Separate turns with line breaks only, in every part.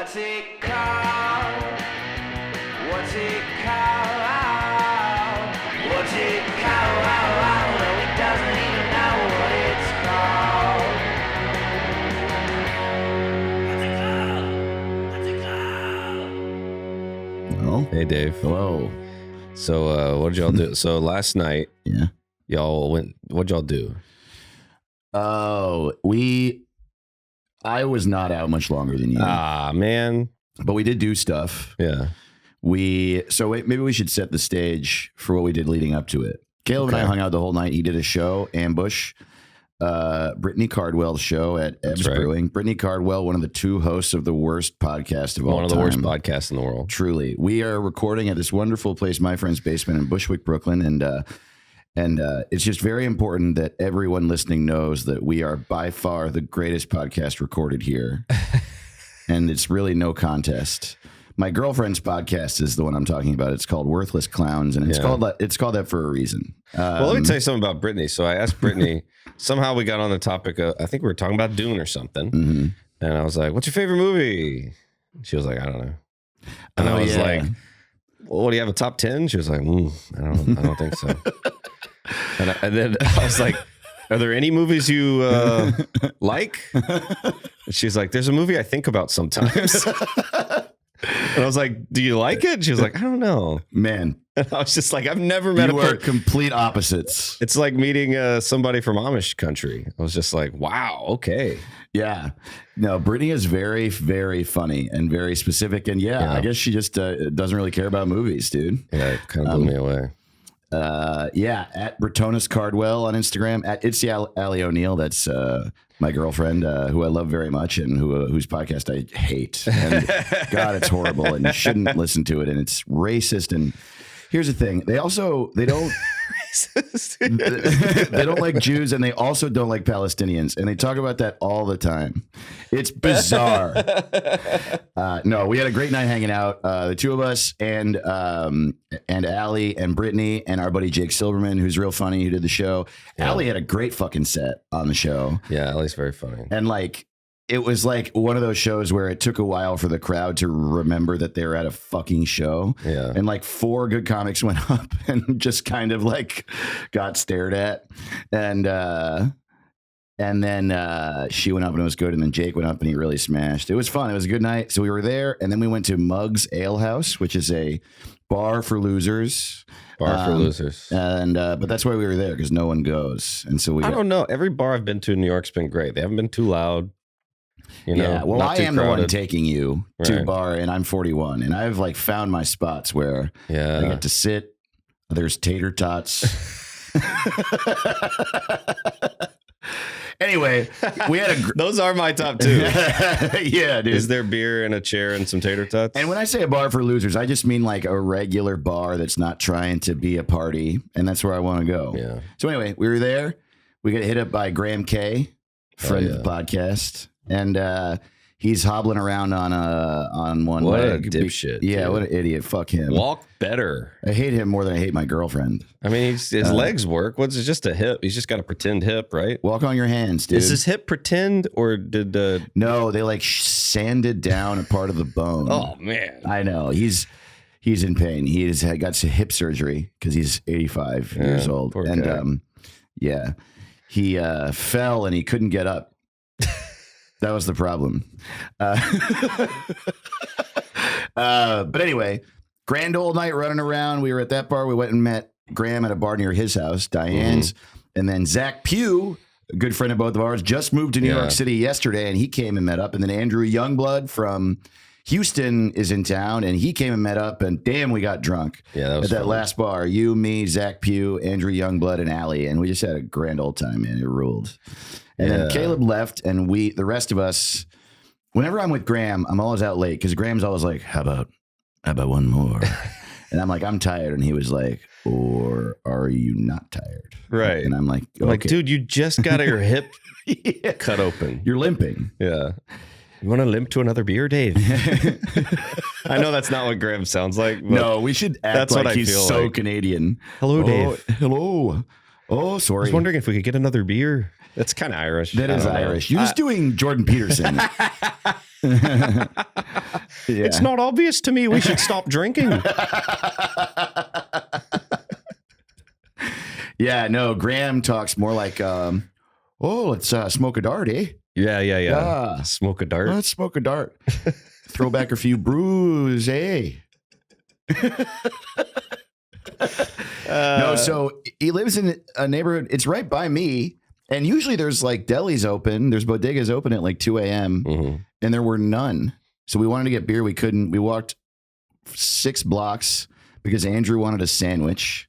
What's it called? What's it called? What's it called? No, he doesn't even know what it's called. What's it called? What's it called?
Well,
Hey, Dave.
hello.
So, what did y'all do? So last night,
Yeah.
y'all went. What'd y'all do?
Oh, I was not out much longer than you,
Ah, man.
but we did do stuff.
Yeah.
Maybe we should set the stage for what we did leading up to it. Caleb and I
Okay.
hung out the whole night. He did a show, Ambush, Brittany Cardwell's show at Ebbs
right.
Brewing. Brittany Cardwell, one of the two hosts of the worst podcast of all time.
One of the worst podcasts in the world.
Truly. We are recording at this wonderful place, My Friend's Basement in Bushwick, Brooklyn. And it's just very important that everyone listening knows that we are by far the greatest podcast recorded here. And it's really no contest. My girlfriend's podcast is the one I'm talking about. It's called Worthless Clowns, and it's
Yeah.
called that for a reason.
Well, let me tell you something about Brittany. So I asked Brittany, somehow we got on the topic of, I think we were talking about Dune or something.
Mhm.
And I was like, what's your favorite movie? She was like, I don't know. And
Oh,
I was
yeah.
like, well, what do you have, a top 10? She was like, I don't think so. And then I was like, are there any movies you like? And she's like, there's a movie I think about sometimes. And I was like, do you like it? And she was like, I don't know.
Man,
And I was just like, I've never met
you
a
are
person.
complete opposites.
It's like meeting somebody from Amish country. I was just like, wow, okay.
Yeah. No, Brittany is very, very funny and very specific. And yeah. I guess she just doesn't really care about movies, dude.
Yeah, it kind of blew me away.
At Bretonis Cardwell on Instagram, at Itzy Ali O'Neill. That's my girlfriend, who I love very much, and whose podcast I hate. And God, it's horrible, and you shouldn't listen to it. And it's racist. And here's the thing: they don't they don't like Jews, and they also don't like Palestinians, and they talk about that all the time. It's bizarre. No, we had a great night hanging out. The two of us and Allie and Brittany and our buddy Jake Silverman, who's real funny, who did the show.
Yeah.
Allie had a great fucking set on the show.
Yeah, at least very funny.
And like, it was like one of those shows where it took a while for the crowd to remember that they were at a fucking show.
Yeah.
And like 4 good comics went up and just kind of like got stared at. And then she went up and it was good. And then Jake went up and he really smashed. It was fun. It was a good night. So we were there. And then we went to Muggs Ale House, which is a bar for losers.
Bar for losers.
And but that's why we were there, because no one goes. And so
I don't know. Every bar I've been to in New York's been great. They haven't been too loud. You know,
yeah, well,
not
I
too
am the one
crowded.
taking you to
Right.
bar, and I'm 41, and I've like found my spots where I
Yeah.
get to sit. There's tater tots. Anyway, we had a
Those are my top 2.
yeah, dude.
Is there beer and a chair and some tater tots?
And when I say a bar for losers, I just mean like a regular bar that's not trying to be a party, and that's where I want to go.
Yeah.
So anyway, we were there. We got hit up by Graham K, friend of the podcast, and he's hobbling around on one
What a
leg.
dipshit,
Yeah,
dude.
what an idiot. Fuck him.
Walk better.
I hate him more than I hate my girlfriend.
I mean, his legs work. What's it? Just a hip? He's just got a pretend hip, right?
Walk on your hands, dude.
Is his hip pretend or did?
No, they like sanded down a part of the bone.
Oh man,
I know. He's in pain. He has got some hip surgery because he's 85 years old.
poor
And
guy.
yeah, he fell and he couldn't get up. That was the problem. But anyway, grand old night running around. We were at that bar. We went and met Graham at a bar near his house, Diane's. And then Zach Pugh, a good friend of both of ours, just moved to New York City yesterday, and he came and met up. And then Andrew Youngblood from Houston is in town, and he came and met up, and damn, we got drunk.
Yeah, that was
at that
fun.
last bar. You, me, Zach Pugh, Andrew Youngblood, and Allie, and we just had a grand old time, man. It ruled. And then
Yeah.
Caleb left, and the rest of us. Whenever I'm with Graham, I'm always out late because Graham's always like, "How about one more?" And I'm like, "I'm tired," and he was like, "Or are you not tired?"
Right.
And I'm like,
I'm like,
"Okay."
dude, you just got your hip
Yeah.
cut open.
You're limping.
Yeah. You want to limp to another beer, Dave? I know that's not what Graham sounds like. But
No, we should act
that's
like
what I
he's
feel
so
like.
Canadian.
Hello,
Oh,
Dave.
hello. Oh,
I
sorry.
was wondering if we could get another beer. That's kind of Irish.
That
I
is
don't know.
Irish. You're just doing Jordan Peterson.
It's not obvious to me we should stop drinking.
Yeah, no, Graham talks more like, let's smoke a dart, eh?
Yeah. Smoke a dart.
Let's smoke a dart. Throw back a few brews, eh? No, so he lives in a neighborhood. It's right by me. And usually there's like delis open. There's bodegas open at like 2 a.m. And there were none. So we wanted to get beer. We couldn't. We walked 6 blocks because Andrew wanted a sandwich.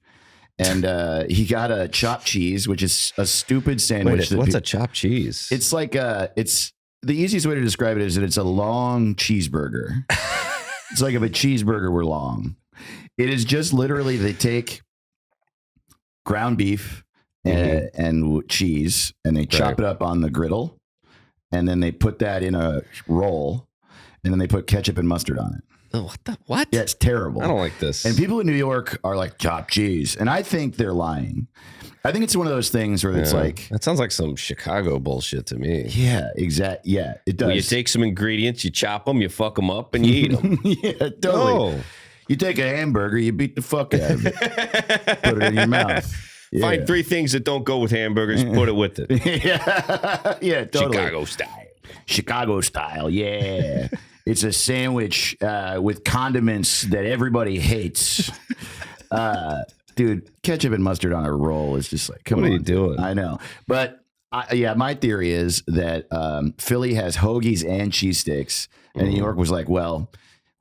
And he got a chopped cheese, which is a stupid sandwich.
Wait, what's a chopped cheese?
It's like it's the easiest way to describe it is that it's a long cheeseburger. It's like if a cheeseburger were long. It is just literally they take ground beef and cheese and they chop it up on the griddle and then they put that in a roll and then they put ketchup and mustard on it.
Oh, what?
Yeah, it's terrible.
I don't like this.
And people in New York are like chopped cheese, and I think they're lying. I think it's one of those things where it's like
that sounds like some Chicago bullshit to me.
Yeah, exactly. Yeah, it does.
Well, you take some ingredients, you chop them, you fuck them up, and you eat them.
Yeah, totally.
Oh.
You take a hamburger, you beat the fuck out of it, put it in your mouth. Yeah.
Find 3 things that don't go with hamburgers, put it with it.
Yeah, totally.
Chicago style.
Yeah. It's a sandwich with condiments that everybody hates. Dude, ketchup and mustard on a roll is just like, come on.
What are you doing?
I know. But my theory is that Philly has hoagies and cheesesteaks. And New York was like, well,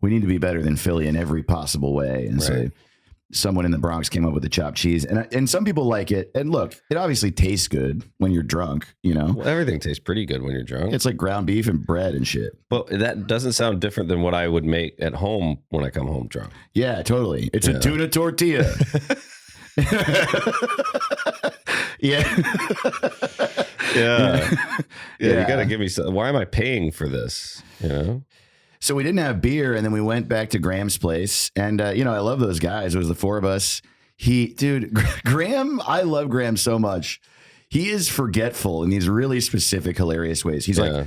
we need to be better than Philly in every possible way. And so someone in the Bronx came up with the chopped cheese. And some people like it. And look, it obviously tastes good when you're drunk, you know?
Well, everything tastes pretty good when you're drunk.
It's like ground beef and bread and shit.
But that doesn't sound different than what I would make at home when I come home drunk.
Yeah, totally. It's a tuna tortilla. Yeah.
You got to give me some. Why am I paying for this? You know?
So we didn't have beer, and then we went back to Graham's place. And, I love those guys. It was the 4 of us. Graham, I love Graham so much. He is forgetful in these really specific, hilarious ways. He's like,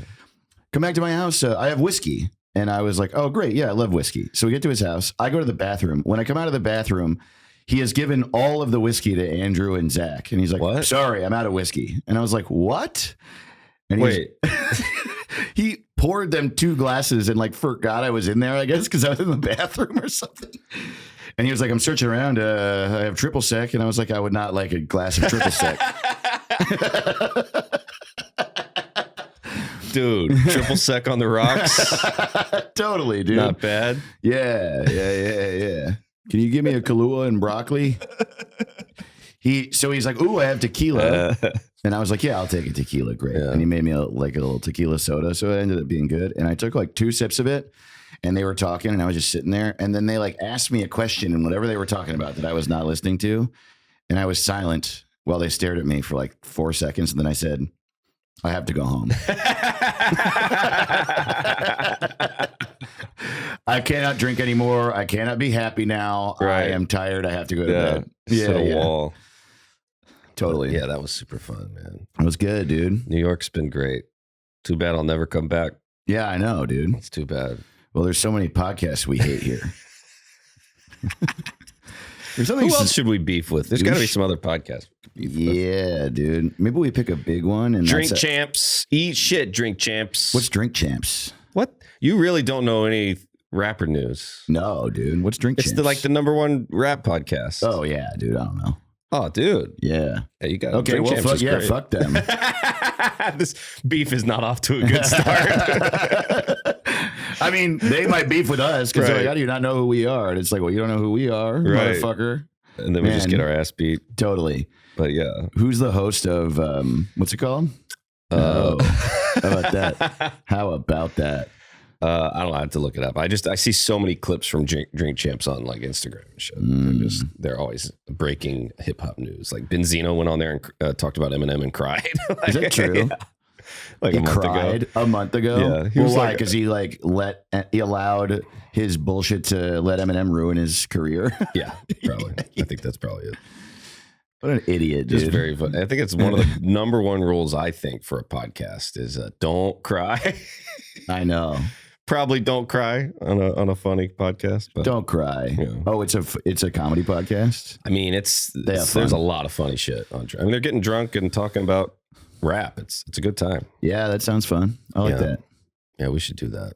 come back to my house. I have whiskey. And I was like, oh, great. Yeah, I love whiskey. So we get to his house. I go to the bathroom. When I come out of the bathroom, he has given all of the whiskey to Andrew and Zach. And he's like, what? Sorry, I'm out of whiskey. And I was like, what? And he poured them 2 glasses and like forgot I was in there, I guess, because I was in the bathroom or something. And he was like, I'm searching around. I have triple sec. And I was like, I would not like a glass of triple sec.
Dude, triple sec on the rocks.
Totally, dude.
Not bad.
Yeah. Can you give me a Kahlua and broccoli? He's like, ooh, I have tequila. And I was like, yeah, I'll take a tequila. Great. Yeah. And he made me a little tequila soda. So it ended up being good. And I took like 2 sips of it and they were talking and I was just sitting there. And then they like asked me a question and whatever they were talking about that I was not listening to. And I was silent while they stared at me for like 4 seconds. And then I said, I have to go home. I cannot drink anymore. I cannot be happy now. Right. I am tired. I have to go to bed. Yeah. Wall. Totally.
Yeah, that was super fun, man.
It was good, dude.
New York's been great. Too bad I'll never come back.
Yeah, I know, dude.
It's too bad.
Well, there's so many podcasts we hate here.
Who else should we beef with? There's got to be some other podcasts.
Yeah, dude. Maybe we pick a big one. And
Drink Champs. Eat shit, Drink Champs.
What's Drink Champs?
What? You really don't know any rapper news?
No, dude. What's Drink Champs?
It's the number 1 rap podcast.
Oh, yeah, dude. I don't know.
Oh, dude.
Yeah.
You got
okay. Well, fuck them.
This beef is not off to a good start.
I mean, they might beef with us because they're like, how do you not know who we are? And it's like, well, you don't know who we are, motherfucker.
And then we just get our ass beat.
Totally.
But yeah.
Who's the host of, what's it called? How about that? How about that?
I don't know. I have to look it up. I see so many clips from Drink Champs on like Instagram and shit. They're always breaking hip hop news. Like Benzino went on there and talked about Eminem and cried. Like,
is that true?
Yeah. Like
he cried a month ago.
Yeah.
He was like, because he allowed his bullshit to let Eminem ruin his career.
Yeah, probably. I think that's probably it.
What an idiot, dude.
Just very fun. I think it's one of the number 1 rules I think for a podcast is don't cry.
I know.
Probably don't cry on a funny podcast. But
Don't cry.
Yeah.
Oh, it's a comedy podcast.
I mean,
have
there's
fun.
a lot of funny shit on. I mean, they're getting drunk and talking about rap. It's a good time.
Yeah, that sounds fun. I like
Yeah.
that.
Yeah, we should do that.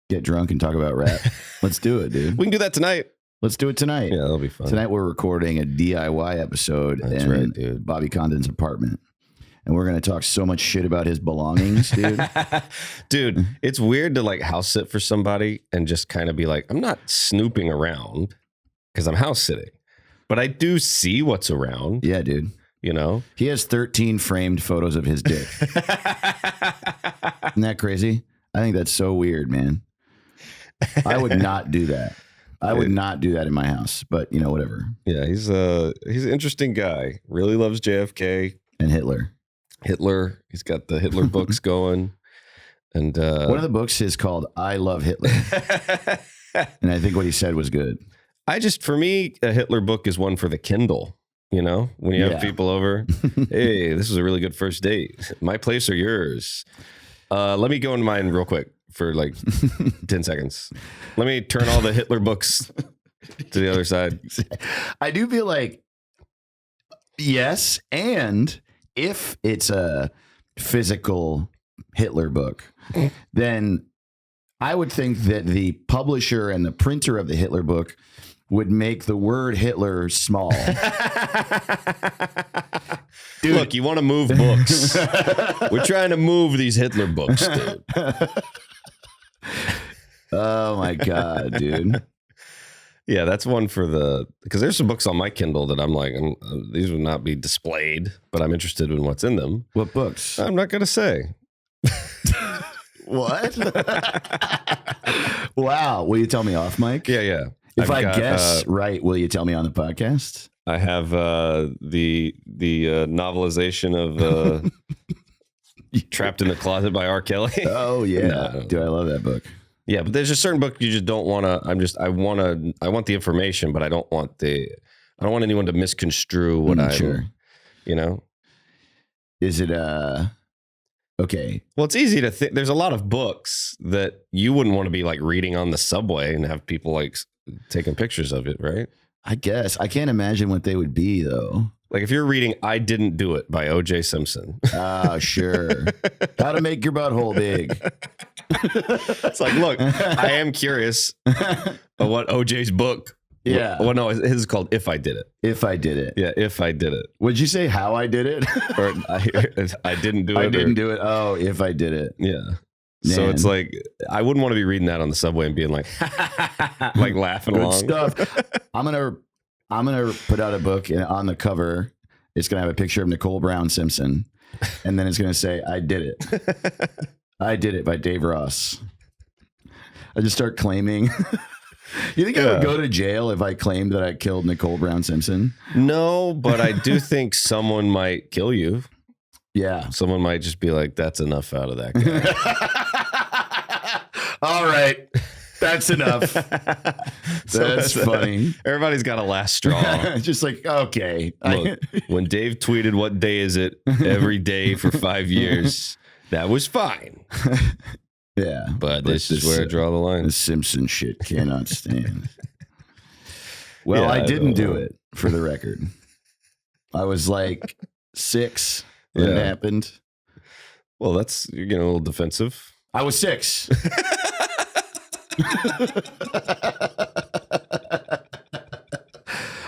Get drunk and talk about rap. Let's do it, dude.
We can do that tonight.
Let's do it tonight.
Yeah, that'll be fun.
Tonight we're recording a DIY episode
That's
in
right, dude.
Bobby Condon's apartment. And we're going to talk so much shit about his belongings, dude.
Dude, it's weird to like house sit for somebody and just kind of be like, I'm not snooping around because I'm house sitting, but I do see what's around,
Yeah, dude.
you know?
He has 13 framed photos of his dick. Isn't that crazy? I think that's so weird, man. I would not do that. I would not do that in my house, but you know, whatever.
Yeah, he's an interesting guy. Really loves JFK,
And Hitler.
Hitler. He's got the Hitler books going. And
One of the books is called I Love Hitler. And I think what he said was good.
for me, a Hitler book is one for the Kindle. You know, when you have
Yeah.
people over, hey, this is a really good first date. My place or yours? Let me go into mine real quick for like 10 seconds. Let me turn all the Hitler books to the other side.
I do feel like, yes, and if it's a physical Hitler book, then I would think that the publisher and the printer of the Hitler book would make the word Hitler small. Dude.
Look, you want to move books. We're trying to move these Hitler books, dude.
Oh my God, dude.
Yeah, that's one for because there's some books on my Kindle that I'm like, these would not be displayed, but I'm interested in what's in them.
What books?
I'm not going to say.
What? Wow. Will you tell me off, Mike?
Yeah.
If I
got,
guess right, will you tell me on the podcast?
I have the novelization of Trapped in the Closet by R. Kelly.
Oh yeah.
No.
Dude, I love that book.
Yeah, but there's a certain book you just don't want to. I want the information, but I don't want anyone to misconstrue what I'm.
Sure.
You know.
Is it okay?
Well, it's easy to think. There's a lot of books that you wouldn't want to be like reading on the subway and have people like taking pictures of it, right?
I guess. I can't imagine what they would be though.
Like if you're reading "I Didn't Do It" by O.J. Simpson.
Ah, sure. How to make your butthole big.
It's like, look, I am curious of what O.J.'s book.
Yeah.
Well, no, his is called "If I Did It."
If I did it.
Yeah, if I did it,
Would you say how I did it?
or I didn't do it.
I didn't do it. Oh, if I did it.
Yeah. So
Man.
it's like I wouldn't want to be reading that on the subway and being like, like laughing
Good
along.
stuff. I'm gonna put out a book and on the cover. It's gonna have a picture of Nicole Brown Simpson, and then it's gonna say "I did it." I did it by Dave Ross. I just start claiming. You think I would go to jail if I claimed that I killed Nicole Brown Simpson?
No, but I do think someone might kill you.
Yeah.
Someone might just be like, "That's enough out of that guy."
All right. That's enough. That's funny.
Everybody's got a last straw.
Just like, okay.
Look, when Dave tweeted, "What day is it?" every day for 5 years, that was fine.
Yeah.
But this is where I draw the line.
The Simpson shit cannot stand. Well,
Yeah,
I
I
didn't
don't
do
know.
it, for the record. I was like 6 when it
Yeah.
happened.
Well, you're getting a little defensive.
I was 6.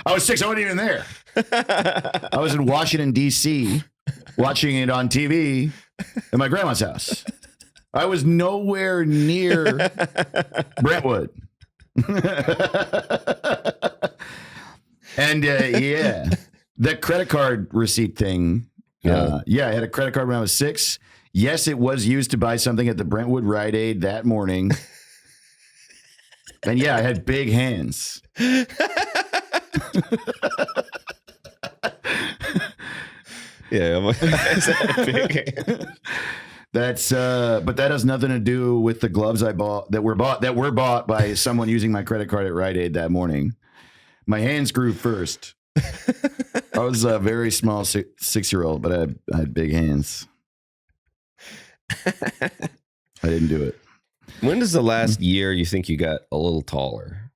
I was 6. I wasn't even there. I was in Washington, D.C., watching it on TV at my grandma's house. I was nowhere near Brentwood. And yeah, that credit card receipt thing.
Yeah.
I had a credit card when I was 6. Yes, it was used to buy something at the Brentwood Rite Aid that morning. And yeah, I had big hands.
Yeah,
That's but that has nothing to do with the gloves I bought that were bought by someone using my credit card at Rite Aid that morning. My hands grew first. I was a very small 6-year-old, but I had big hands. I didn't do it.
When does the last year you think you got a little taller?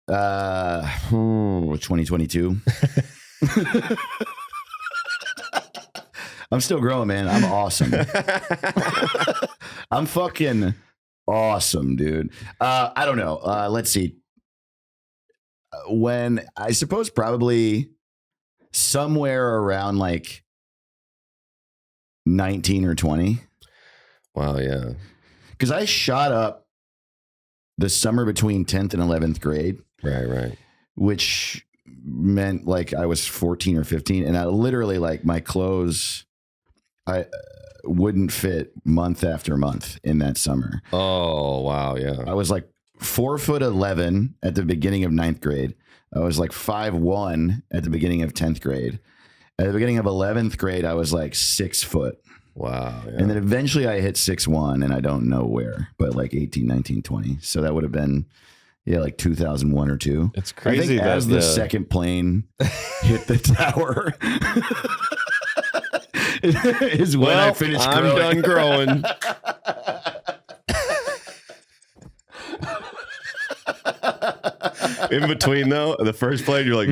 2022. I'm still growing, man. I'm awesome. I'm fucking awesome, dude. I don't know. Let's see. When I suppose probably somewhere around like 19 or 20.
Wow, yeah.
Because I shot up the summer between 10th and 11th grade.
Right.
Which meant like I was 14 or 15. And I literally like my clothes, I wouldn't fit month after month in that summer.
Oh, wow, yeah.
I was like 4'11" at the beginning of 9th grade. I was like 5'1" at the beginning of 10th grade. At the beginning of 11th grade, I was like 6 foot.
Wow. Yeah.
And then eventually I hit 6'1", and I don't know where, but like 18, 19, 20. So that would have been, like 2001 or 2.
It's crazy
I think as the second plane hit the tower is when I finished growing.
I'm done growing. In between though, the first plane, you're like,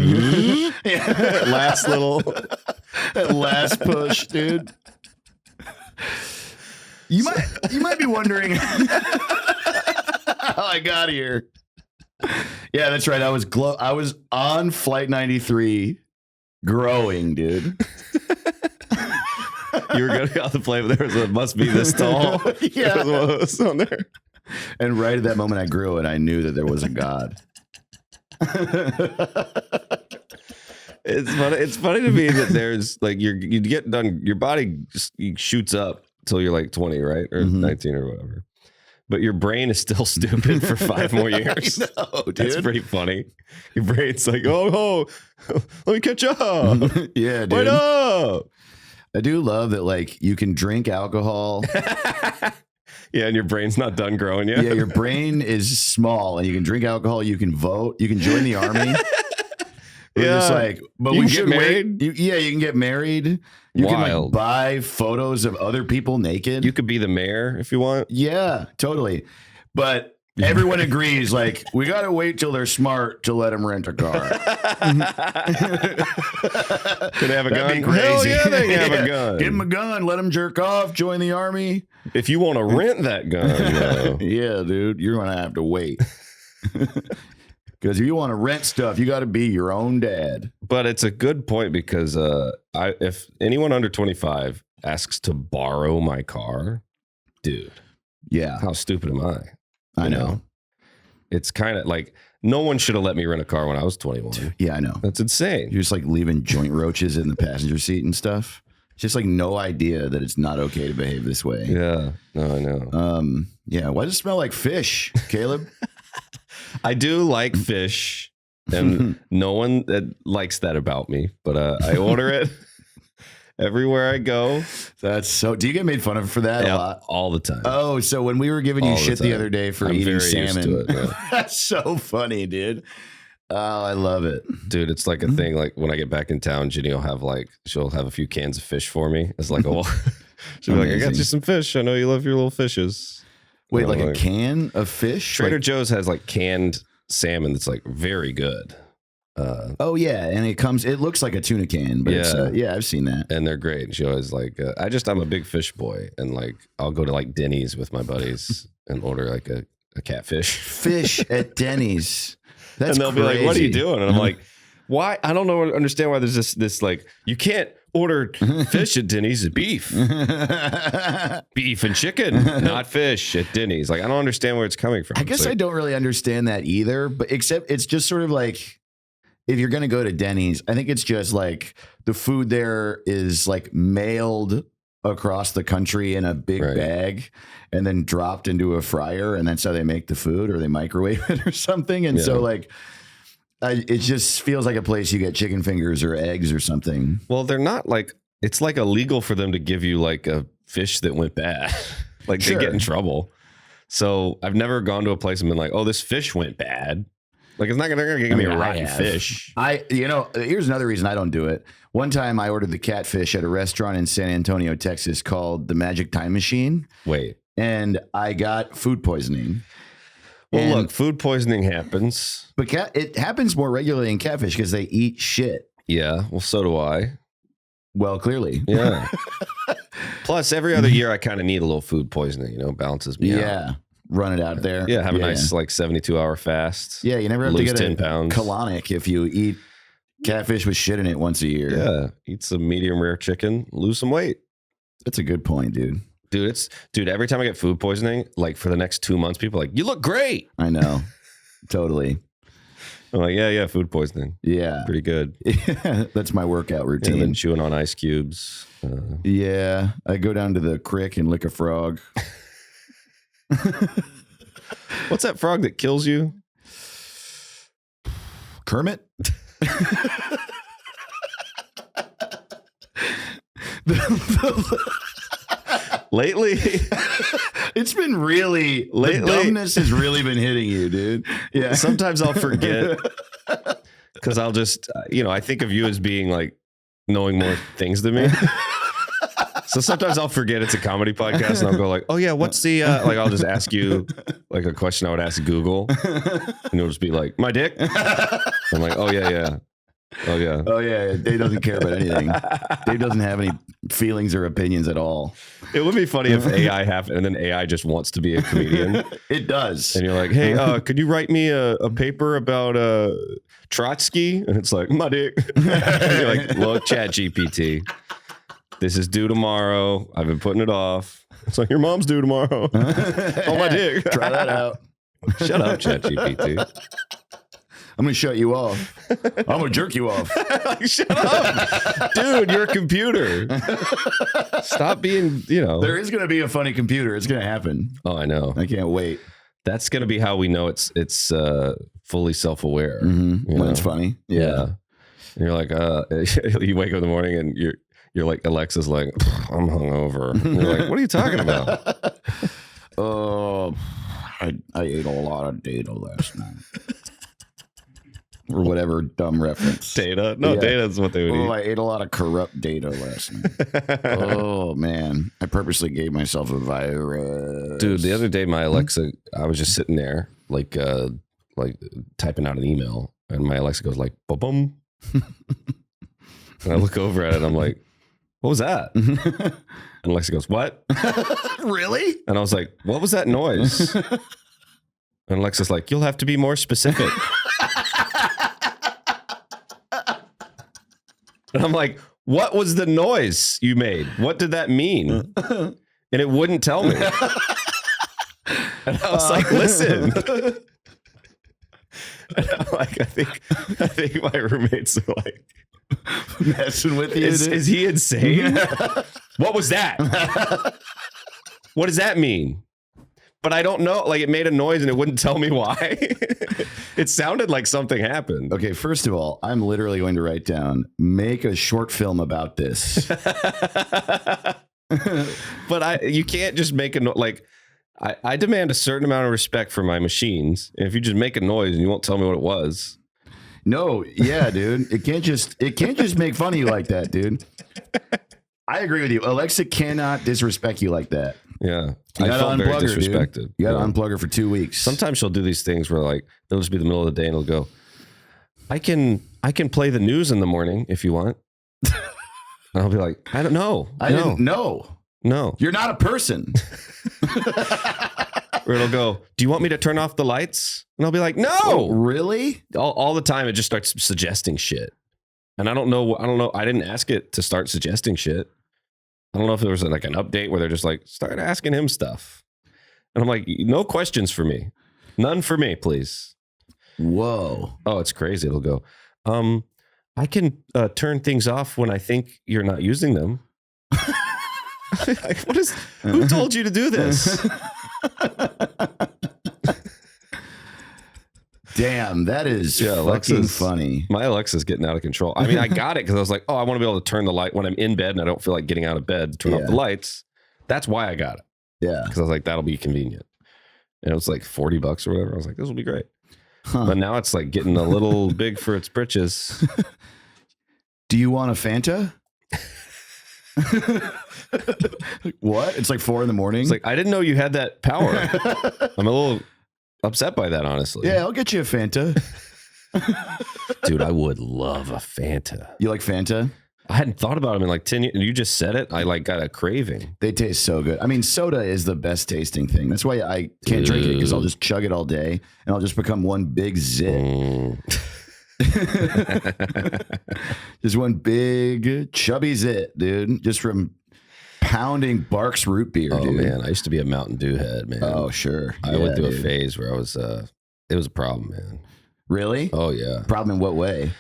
last little,
that last push, dude. You might be wondering how I got here. Yeah, that's right. I was on Flight 93, growing, dude.
You were going off the plane, but it must be this tall.
Yeah,
it was on there.
And right at that moment, I grew, and I knew that there was a God.
It's funny to me that there's like you get done, your body just shoots up till you're like 20, right, or 19 or whatever. But your brain is still stupid for 5 more years.
I know, dude.
That's pretty funny. Your brain's like, oh, let me catch up.
Yeah, dude.
Wait up.
I do love that, like, you can drink alcohol.
Yeah, and your brain's not done growing yet.
Yeah, your brain is small, and you can drink alcohol. You can vote. You can join the army. We're just like, but
You
we
can
get
get
married. You can get married. You can like
Wild.
buy photos of other people naked.
You could be the mayor if you want.
Yeah, totally. But everyone agrees, like, we got to wait till they're smart to let them rent a car.
Could they have a
That'd
gun?
be
Hell
crazy.
yeah, they can have
Yeah.
a gun.
Give them a gun. Let them jerk off. Join the army.
If you want to rent that gun, though.
Yeah, dude, you're going to have to wait. Because if you want to rent stuff, you got to be your own dad.
But it's a good point because if anyone under 25 asks to borrow my car, dude,
Yeah,
how stupid am I?
I
You
know.
It's kind of like no one should have let me rent a car when I was 21.
Yeah, I know.
That's insane.
You're just like leaving joint roaches in the passenger seat and stuff. Just like no idea that it's not okay to behave this way.
Yeah, no, I know.
Yeah. Why does it smell like fish, Caleb?
I do like fish, and no one likes that about me. But I order it everywhere I go.
That's so. Do you get made fun of for that a lot?
All the time.
Oh, so when we were giving you
All the
shit the
time.
other day for
I'm
eating
very used
salmon,
to it, yeah.
that's so funny, dude. Oh, I love it.
Dude, it's like a thing. Like when I get back in town, Ginny will have she'll have a few cans of fish for me. It's like, oh, she'll be like, I got
Amazing.
you some fish. I know you love your little fishes.
Wait,
You
like
know,
a can of fish?
Trader
Like-
Joe's has like canned salmon that's like very good.
Oh yeah, and it looks like a tuna can, but yeah, I've seen that.
And they're great. And she always like, I'm a big fish boy. And like, I'll go to like Denny's with my buddies and order like a catfish.
Fish at Denny's. That's
and they'll be like, what are you
crazy.
doing? And I'm like, why? I don't understand why there's this like, you can't order fish at Denny's. It's beef and chicken, not fish at Denny's. Like, I don't understand where it's coming from.
I guess
It's
I
like,
don't really understand that either, but except it's just sort of like if you're going to go to Denny's, I think it's just like the food there is like mailed across the country in a big
Right.
bag and then dropped into a fryer, and that's how they make the food, or they microwave it or something. And so
Yeah.
like it just feels like a place you get chicken fingers or eggs or something.
well, they're not like, it's like illegal for them to give you like a fish that went bad. Like
Sure.
they get in trouble. So I've never gone to a place and been like, oh, this fish went bad. Like they're not gonna give me a
I
rotten
have.
fish.
Here's another reason I don't do it. One time I ordered the catfish at a restaurant in San Antonio, Texas called the Magic Time Machine.
Wait,
and I got food poisoning.
Well,
And-
look, food poisoning happens.
But it happens more regularly in catfish because they eat shit.
Yeah. Well, so do I.
Well, clearly.
Yeah. Plus, every other year, I kind of need a little food poisoning. You know, balances me out.
Yeah. Run it out there.
Yeah. Have a nice like 72-hour fast.
Yeah, you never have
lose
to get
10
a
pounds.
colonic if you eat catfish with shit in it once a year.
Yeah. Eat some medium rare chicken, lose some weight.
That's a good point, dude.
Dude, every time I get food poisoning, like for the next 2 months, people are like, you look great.
I know. Totally.
I'm like, yeah, food poisoning.
Yeah.
Pretty good.
That's my workout routine.
And then chewing on ice cubes.
Yeah. I go down to the creek and lick a frog.
What's that frog that kills you?
Kermit?
Lately,
It's been really
Lately-
the dumbness has really been hitting you, dude. Yeah.
sometimes I'll forget because I'll just, I think of you as being like knowing more things than me. So sometimes I'll forget it's a comedy podcast and I'll go like, oh yeah, what's the, like I'll just ask you like a question I would ask Google and it'll just be like, my dick? I'm like, oh yeah. Oh yeah.
Oh yeah, Dave doesn't care about anything. Dave doesn't have any feelings or opinions at all.
It would be funny if AI happened and then AI just wants to be a comedian.
It does.
And you're like, hey, could you write me a paper about Trotsky? And it's like, my dick. And you're like, look, ChatGPT. This is due tomorrow. I've been putting it off. It's like, your mom's due tomorrow. Oh, my dick.
Try that out.
Shut up, ChatGPT.
I'm gonna shut you off. I'm gonna jerk you off.
Like, shut up. Dude, you're a computer. Stop being,
There is gonna be a funny computer. It's gonna happen.
Oh, I know.
I can't wait.
That's going to be how we know it's fully self-aware.
Mm-hmm.
You
When
know?
it's funny.
Yeah. And you're like, you wake up in the morning and you're like, Alexa's like, I'm hungover. And you're like, what are you talking about?
I ate a lot of data last night. Or whatever dumb reference.
Data? No,
Yeah.
data is what they would
Oh,
eat.
I ate a lot of corrupt data last night. Oh man, I purposely gave myself a virus.
Dude, the other day, my Alexa, I was just sitting there, like typing out an email, and my Alexa goes like, "Bum." And I look over at it, and I'm like, "What was that?" And Alexa goes, "What?"
Really?
And I was like, "What was that noise?" And Alexa's like, "You'll have to be more specific." And I'm like, "What was the noise you made? What did that mean?" And it wouldn't tell me. And I was like, "Listen." And I'm like, I think my roommates are like,
Messing with you? dude?
is he insane? What was that? What does that mean? But I don't know. Like, it made a noise and it wouldn't tell me why. It sounded like something happened.
Okay, first of all, I'm literally going to write down, make a short film about this.
But you can't just make I demand a certain amount of respect for my machines. And if you just make a noise and you won't tell me what it was.
No, yeah, dude. It can't just make fun of you like that, dude. I agree with you. Alexa cannot disrespect you like that.
Yeah.
You
I
gotta
felt very
unplug her, dude.
disrespected.
You gotta
Yeah.
unplug her for 2 weeks.
Sometimes she'll do these things where like they'll just be the middle of the day and it'll go, I can play the news in the morning if you want. And I'll be like, I don't know.
I didn't know.
No.
You're not a person.
Or it'll go, do you want me to turn off the lights? And I'll be like,
Oh,
no.
really?
All the time it just starts suggesting shit. And I don't know. I didn't ask it to start suggesting shit. I don't know if there was like an update where they're just like, start asking him stuff. And I'm like, no questions for me. None for me, please.
Whoa.
Oh, it's crazy. It'll go, I can turn things off when I think you're not using them. Like, who told you to do this?
Damn, that is
Yeah,
fucking
Alexa's-
funny.
My Alexa's getting out of control. I mean, I got it because I was like, oh, I want to be able to turn the light when I'm in bed and I don't feel like getting out of bed to turn off
Yeah.
the lights. That's why I got it.
Yeah.
Because I was like, that'll be convenient. And it was like $40 or whatever. I was like, this will be great.
Huh.
But now it's like getting a little big for its britches.
Do you want a Fanta? What? It's like 4 a.m.
It's like, I didn't know you had that power. I'm a little upset by that, honestly.
Yeah, I'll get you a Fanta.
Dude, I would love a Fanta.
You like Fanta?
I hadn't thought about them in like 10 years. You just said it. I like got a craving.
They taste so good. I mean, soda is the best tasting thing. That's why I can't drink it, because I'll just chug it all day and I'll just become one big zit. Just one big chubby zit, dude. Just from pounding Barks root beer,
Oh
dude.
man, I used to be a Mountain Dew head, man.
Oh, sure.
I went through a phase where I was it was a problem, man.
Really?
Oh yeah.
Problem in what way?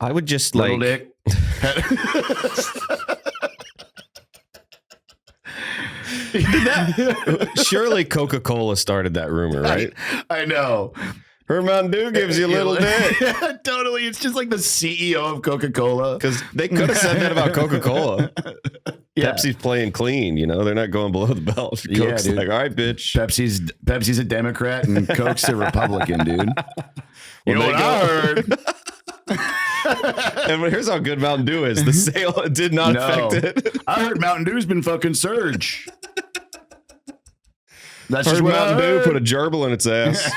I would just
Little
like
dick.
surely Coca-Cola started that rumor, right?
I know.
Her Mountain Dew gives you a little dick.
Yeah, totally. It's just like the CEO of Coca-Cola.
Because they could have said that about Coca-Cola.
Yeah.
Pepsi's playing clean, you know, they're not going below the belt.
Yeah,
Coke's
dude.
like, all right, bitch.
Pepsi's a Democrat and Coke's a Republican, dude. You know
Well,
what I heard?
And here's how good Mountain Dew is. The sale did not affect it.
I heard Mountain Dew's been fucking surge. That's just
Heard
what I
Mountain Dew
heard.
put a gerbil in its ass.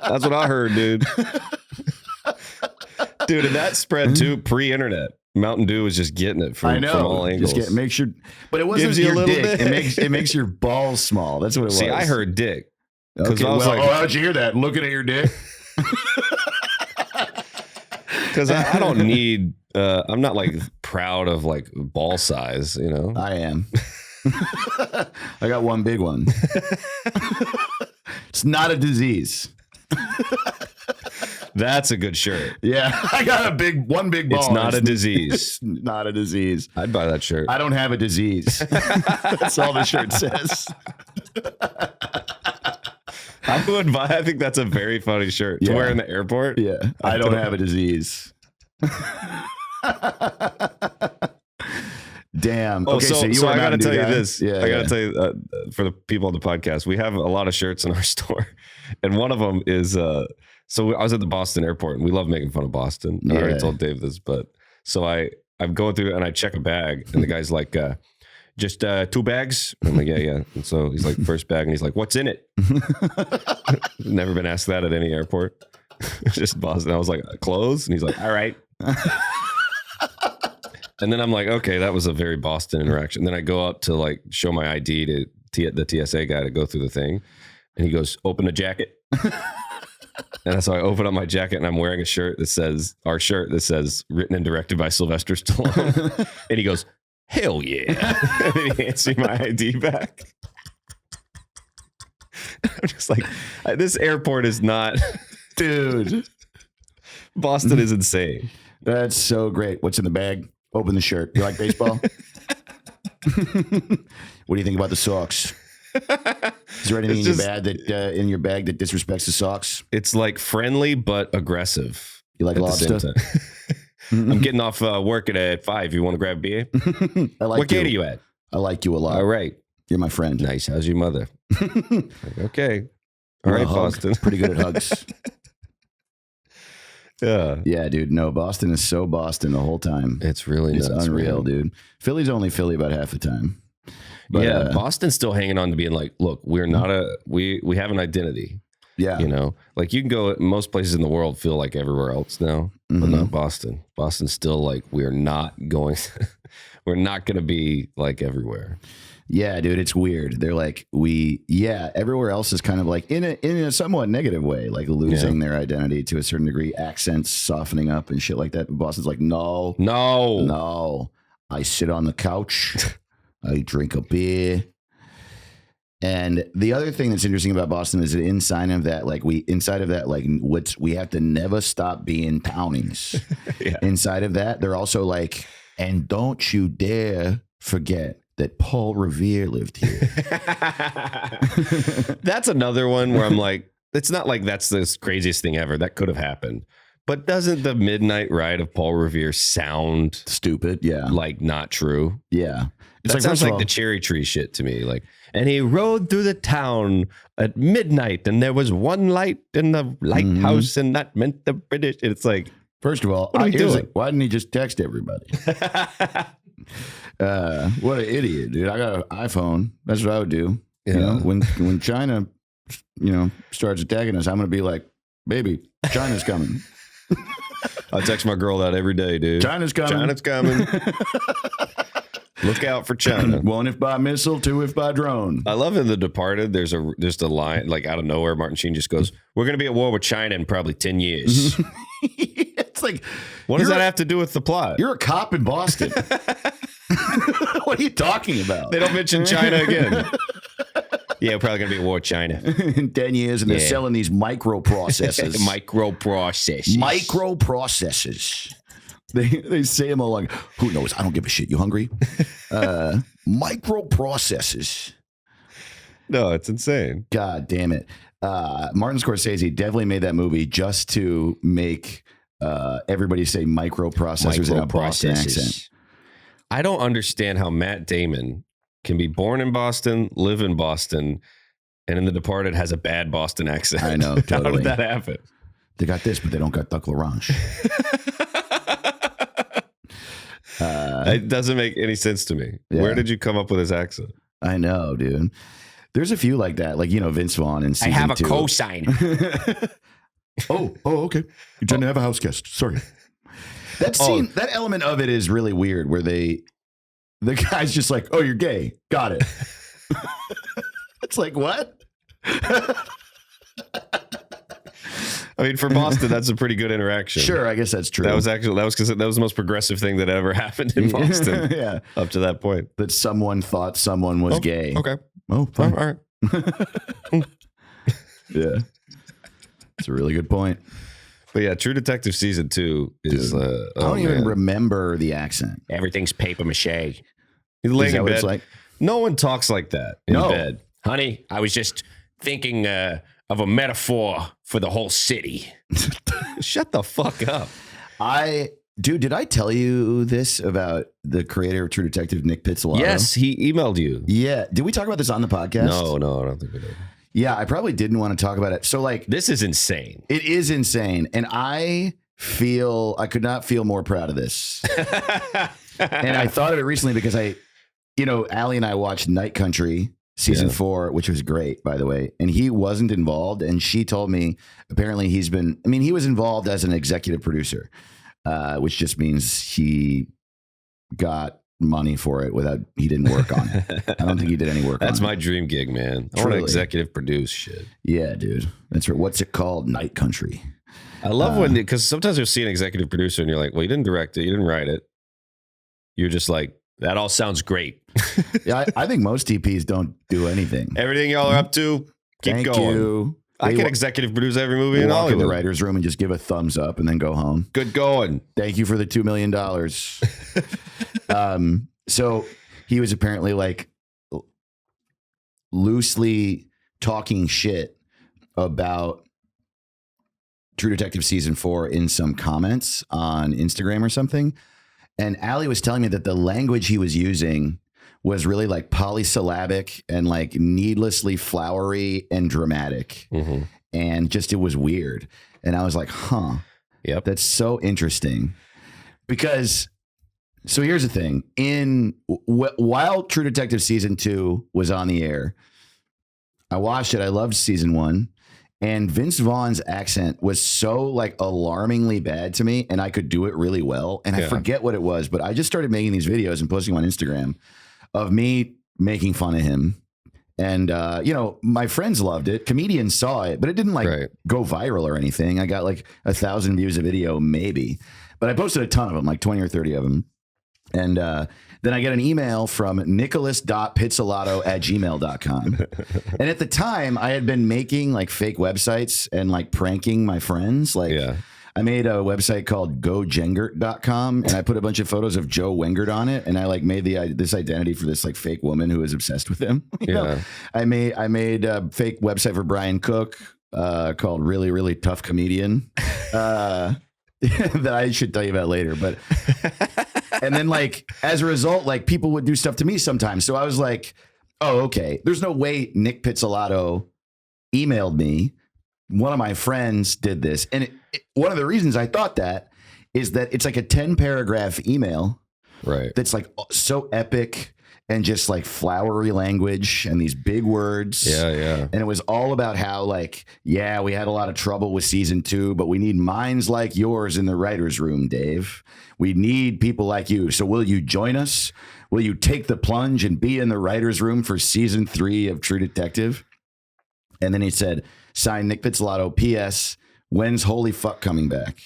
That's what I heard, dude. Dude, and that spread too pre-internet. Mountain Dew was just getting it
I
from all
know.
angles.
Just makes your, but it wasn't
Gives you a
your
little
dick.
dick.
It makes your balls small. That's what it was.
See, I heard dick.
Okay,
I was
well,
like-
how'd you hear that? Looking at your dick.
Because I don't need, I'm not like proud of like ball size, you know?
I am. I got one big one. It's not a disease.
That's a good shirt.
Yeah, I got one big ball.
It's not a disease.
Not a disease.
I'd buy that shirt.
I don't have a disease. That's all the shirt says.
I think that's a very funny shirt to
Yeah.
wear in the airport.
Yeah, I don't have a disease. Damn.
Oh,
Okay,
so,
you
so
were a
I got to
Mountain Dew
tell you
guy?
this.
Yeah,
I got to tell you, for the people on the podcast, we have a lot of shirts in our store. And one of them is, so I was at the Boston airport and we love making fun of Boston. I already
Yeah.
told Dave this, but so I'm going through and I check a bag and the guy's like, just 2 bags? I'm like, yeah. And so he's like, first bag. And he's like, what's in it? Never been asked that at any airport. Just Boston. I was like, clothes? And he's like, all right. And then I'm like, okay, that was a very Boston interaction. Then I go up to like show my ID to the TSA guy to go through the thing. And he goes, open a jacket. And so I open up my jacket and I'm wearing a shirt that says, written and directed by Sylvester Stallone. And he goes, hell yeah. And then he hands me my ID back. I'm just like, this airport is not,
Dude,
Boston is insane.
that's so great. What's in the bag? Open the shirt. You like baseball? What do you think about the socks? Is there anything
It's
in your bag that disrespects the socks?
It's like friendly, but aggressive.
You like
at the same
lobster?
time. I'm getting off work at 5. You want to grab a beer?
I like
What gate are you at?
I like you a lot.
All right.
You're my friend.
Nice. How's your mother? Like, okay. All right,
You're a hug.
Boston.
Pretty good at hugs.
Yeah.
Yeah, dude. No, Boston is so Boston the whole time.
It's really
It's
nuts,
unreal,
man.
dude. Philly's only Philly about half the time. But,
Yeah, Boston's still hanging on to being like, look, we're not we have an identity.
yeah.
You know, like you can go most places in the world feel like everywhere else now, but
Mhm.
not Boston. Boston's still like we're not going to be like everywhere.
Yeah, dude, it's weird. They're like, everywhere else is kind of like in a somewhat negative way, like losing their identity to a certain degree, accents softening up and shit like that. But Boston's like, no, I sit on the couch, I drink a beer. And the other thing that's interesting about Boston is that inside of that, we have to never stop being townies.
Yeah.
Inside of that, they're also like, and don't you dare forget that Paul Revere lived here.
That's another one where I'm like, it's not like that's the craziest thing ever. That could have happened. But doesn't the midnight ride of Paul Revere sound
Stupid. Yeah.
like not true?
Yeah. It's
That sounds
first of
like
all,
the cherry tree shit to me. Like, and he rode through the town at midnight, and there was one light in the lighthouse, and that meant the British. It's like,
first of all,
What are we
here's
doing?
why didn't he just text everybody? What an idiot, dude. I got an iPhone. That's what I would do. You
Yeah.
know, when China, starts attacking us, I'm going to be like, baby, China's coming.
I text my girl that every day, dude.
China's coming.
China's coming. Look out for China.
1 if by missile, 2 if by drone.
I love in The Departed. There's a line like out of nowhere. Martin Sheen just goes, "We're going to be at war with China in probably 10 years."
It's like,
What does
you're
that
a-
have to do with the plot?
You're a cop in Boston. What are you talking about?
They don't mention China again. Yeah, we're probably going to be at war with China.
In 10 years, and they're
Yeah.
selling these microprocessors.
Microprocessors.
Microprocessors. They say them all like, who knows? I don't give a shit. You hungry? Microprocessors.
No, it's insane.
God damn it. Martin Scorsese definitely made that movie just to make everybody say microprocessors in a Boston accent.
I don't understand how Matt Damon can be born in Boston, live in Boston, and in The Departed has a bad Boston accent.
I know,
How
totally.
did that happen?
They got this, but they don't got Duck L'Orange.
It doesn't make any sense to me.
Yeah.
Where did you come up with his accent?
I know, dude. There's a few like that, like Vince Vaughn in season 2.
cosign.
Oh, okay. You're trying to have a house guest. Sorry. That scene, that element of it is really weird, where the guy's just like, "Oh, you're gay. Got it." It's like, what?
I mean, for Boston, that's a pretty good interaction.
Sure, I guess that's true.
That was because that was the most progressive thing that ever happened in Boston
Yeah,
up to that point.
that someone thought someone was gay.
Okay.
Oh,
All
fine.
right.
Yeah, it's a really good point.
But yeah, True Detective season 2 is.
I don't even remember the accent.
Everything's paper mache. He's
Is
laying
that
in
what
bed.
it's like?
No one talks like that in
No.
bed. Honey, I was just thinking of a metaphor for the whole city. Shut the fuck up.
Dude, did I tell you this about the creator of True Detective, Nick Pizzolatto?
Yes, he emailed you.
Yeah. Did we talk about this on the podcast?
No, I don't think we did.
Yeah, I probably didn't want to talk about it. So, like,
This is insane.
it is insane. And I could not feel more proud of this. And I thought of it recently because Allie and I watched Night Country season 4, which was great, by the way. And he wasn't involved. And she told me apparently he was involved as an executive producer, which just means he got money for it he didn't work on it. I don't think he did any work on it.
That's my dream gig, man. I want to
Truly.
executive produce shit.
Yeah, dude. That's right. What's it called? Night Country.
I love because sometimes you'll see an executive producer and you're like, well, you didn't direct it, you didn't write it. You're just like, that all sounds great.
Yeah, I think most TPs don't do anything.
Everything y'all are up to, keep
Thank
going.
you.
I
They
can
wa-
executive produce every movie
They
in
walk in the
Hollywood.
writer's room and just give a thumbs up and then go home.
Good going.
Thank you for the $2 million. So he was apparently like loosely talking shit about True Detective season 4 in some comments on Instagram or something. And Allie was telling me that the language he was using was really like polysyllabic and like needlessly flowery and dramatic.
Mm-hmm.
And just, it was weird. And I was like, huh,
Yep.
that's so interesting. Because, so here's the thing. While True Detective season 2 was on the air, I watched it. I loved season 1. And Vince Vaughn's accent was so like alarmingly bad to me, and I could do it really well. And I
Yeah.
forget what it was, but I just started making these videos and posting them on Instagram of me making fun of him. And, my friends loved it. Comedians saw it, but it didn't like
Right.
go viral or anything. I got like 1,000 views a video, maybe. But I posted a ton of them, like 20 or 30 of them. And then I get an email from nicholas.pizzolato@gmail.com. And at the time, I had been making like fake websites and like pranking my friends. Like,
Yeah.
I made a website called gojengert.com and I put a bunch of photos of Joe Wengert on it. And I like made this identity for this like fake woman who was obsessed with him. You know?
Yeah.
I made a fake website for Brian Cook called Really, Really Tough Comedian that I should tell you about later. But and then like as a result, like people would do stuff to me sometimes. So I was like, oh, okay. There's no way Nick Pizzolatto emailed me. One of my friends did this. And one of the reasons I thought that is that it's like a 10 paragraph email
Right.
that's like so epic and just like flowery language and these big words.
Yeah, yeah.
And it was all about how, like, yeah, we had a lot of trouble with season 2, but we need minds like yours in the writer's room, Dave. We need people like you. So will you join us? Will you take the plunge and be in the writer's room for season 3 of True Detective? And then he said, sign Nick Pizzolatto, P.S. When's Holy Fuck coming back?